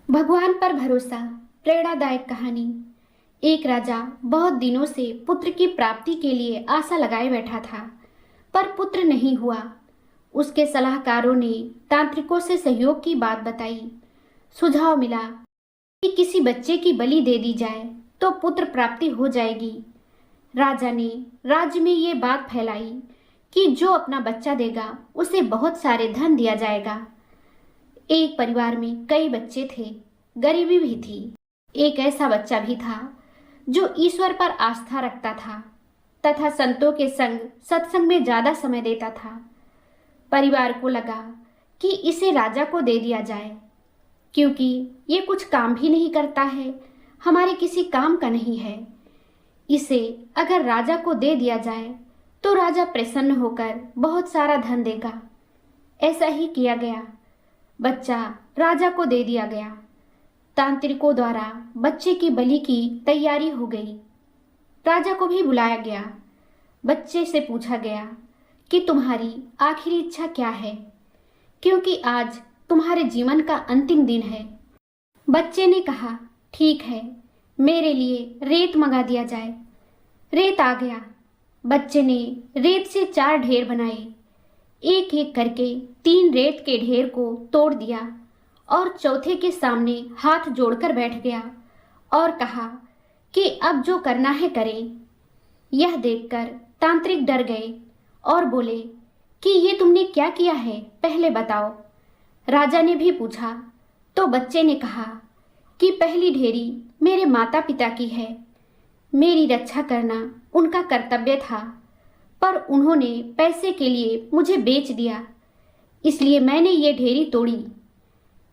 भगवान पर भरोसा। प्रेरणादायक कहानी। एक राजा बहुत दिनों से पुत्र की प्राप्ति के लिए आशा लगाए बैठा था, पर पुत्र नहीं हुआ। उसके सलाहकारों ने तांत्रिकों से सहयोग की बात बताई। सुझाव मिला कि किसी बच्चे की बलि दे दी जाए तो पुत्र प्राप्ति हो जाएगी। राजा ने राज्य में ये बात फैलाई कि जो अपना बच्चा देगा उसे बहुत सारे धन दिया जाएगा। एक परिवार में कई बच्चे थे, गरीबी भी थी। एक ऐसा बच्चा भी था जो ईश्वर पर आस्था रखता था तथा संतों के संग सत्संग में ज्यादा समय देता था। परिवार को लगा कि इसे राजा को दे दिया जाए, क्योंकि ये कुछ काम भी नहीं करता है, हमारे किसी काम का नहीं है। इसे अगर राजा को दे दिया जाए तो राजा प्रसन्न होकर बहुत सारा धन देगा। ऐसा ही किया गया। बच्चा राजा को दे दिया गया। तांत्रिकों द्वारा बच्चे की बलि की तैयारी हो गई। राजा को भी बुलाया गया। बच्चे से पूछा गया कि तुम्हारी आखिरी इच्छा क्या है, क्योंकि आज तुम्हारे जीवन का अंतिम दिन है। बच्चे ने कहा, ठीक है, मेरे लिए रेत मंगा दिया जाए। रेत आ गया। बच्चे ने रेत से 4 ढेर बनाए। एक एक करके 3 रेत के ढेर को तोड़ दिया और चौथे के सामने हाथ जोड़कर बैठ गया और कहा कि अब जो करना है करें। यह देखकर तांत्रिक डर गए और बोले कि ये तुमने क्या किया है, पहले बताओ। राजा ने भी पूछा तो बच्चे ने कहा कि पहली ढेरी मेरे माता पिता की है, मेरी रक्षा करना उनका कर्तव्य था, पर उन्होंने पैसे के लिए मुझे बेच दिया, इसलिए मैंने ये ढेरी तोड़ी।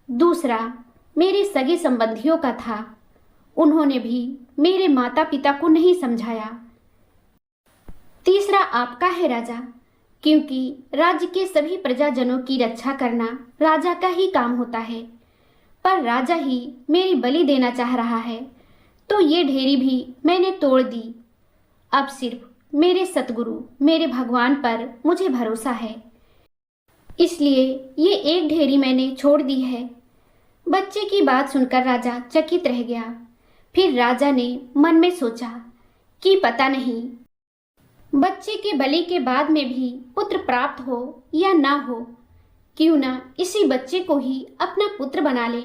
दूसरा मेरे सगे संबंधियों का था, उन्होंने भी मेरे माता पिता को नहीं समझाया। तीसरा आपका है राजा, क्योंकि राज्य के सभी प्रजाजनों की रक्षा करना राजा का ही काम होता है, पर राजा ही मेरी बलि देना चाह रहा है, तो ये ढेरी भी मैंने तोड़ दी। अब सिर्फ मेरे सतगुरु मेरे भगवान पर मुझे भरोसा है, इसलिए ये एक ढेरी मैंने छोड़ दी है। बच्चे की बात सुनकर राजा चकित रह गया। फिर राजा ने मन में सोचा कि पता नहीं बच्चे के बलि के बाद में भी पुत्र प्राप्त हो या ना हो, क्यों ना इसी बच्चे को ही अपना पुत्र बना ले।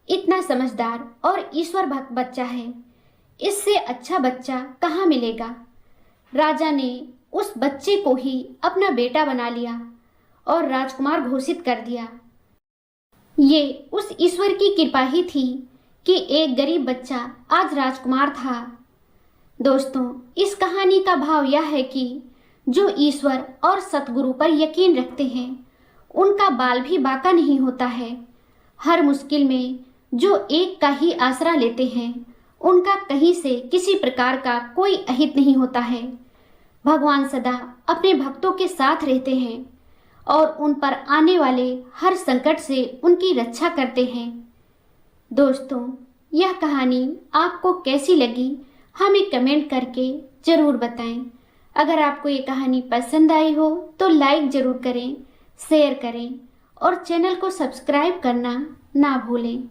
इतना समझदार और ईश्वर भक्त बच्चा है, इससे अच्छा बच्चा कहाँ मिलेगा। राजा ने उस बच्चे को ही अपना बेटा बना लिया और राजकुमार घोषित कर दिया। ये उस ईश्वर की कृपा ही थी कि एक गरीब बच्चा आज राजकुमार था। दोस्तों, इस कहानी का भाव यह है कि जो ईश्वर और सतगुरु पर यकीन रखते हैं उनका बाल भी बाका नहीं होता है। हर मुश्किल में जो एक का ही आसरा लेते हैं उनका कहीं से किसी प्रकार का कोई अहित नहीं होता है। भगवान सदा अपने भक्तों के साथ रहते हैं और उन पर आने वाले हर संकट से उनकी रक्षा करते हैं। दोस्तों, यह कहानी आपको कैसी लगी हमें कमेंट करके ज़रूर बताएं। अगर आपको ये कहानी पसंद आई हो तो लाइक ज़रूर करें, शेयर करें और चैनल को सब्सक्राइब करना ना भूलें।